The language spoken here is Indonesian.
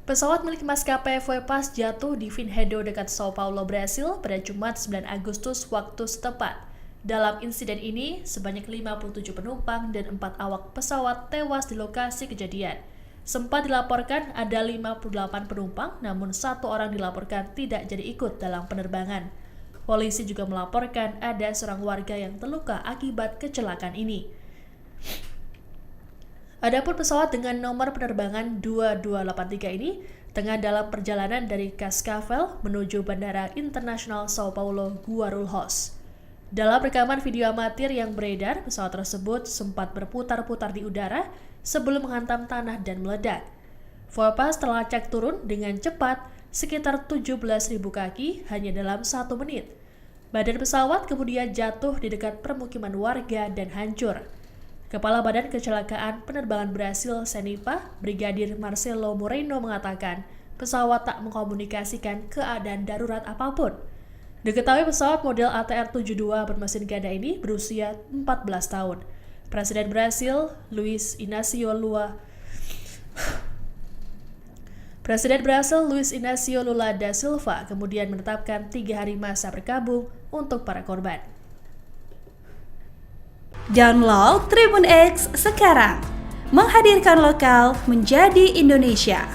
Pesawat milik maskapai Voyapas jatuh di Vinhedo dekat Sao Paulo, Brasil pada Jumat 9 Agustus waktu setempat. Dalam insiden ini, sebanyak 57 penumpang dan 4 awak pesawat tewas di lokasi kejadian. Sempat dilaporkan ada 58 penumpang, namun 1 orang dilaporkan tidak jadi ikut dalam penerbangan. Polisi juga melaporkan ada seorang warga yang terluka akibat kecelakaan ini. Adapun pesawat dengan nomor penerbangan 2283 ini tengah dalam perjalanan dari Cascavel menuju Bandara Internasional Sao Paulo, Guarulhos. Dalam rekaman video amatir yang beredar, pesawat tersebut sempat berputar-putar di udara sebelum menghantam tanah dan meledak. Voyapas terlacak turun dengan cepat sekitar 17.000 kaki hanya dalam 1 menit. Badan pesawat kemudian jatuh di dekat permukiman warga dan hancur. Kepala Badan Kecelakaan Penerbangan Brasil Senipa, Brigadir Marcelo Moreno mengatakan pesawat tak mengkomunikasikan keadaan darurat apapun. Diketahui pesawat model ATR-72 bermesin ganda ini berusia 14 tahun. Presiden Brasil, Luiz Inácio Lula da Silva kemudian menetapkan 3 hari masa berkabung untuk para korban. Download Tribun X sekarang, menghadirkan lokal menjadi Indonesia.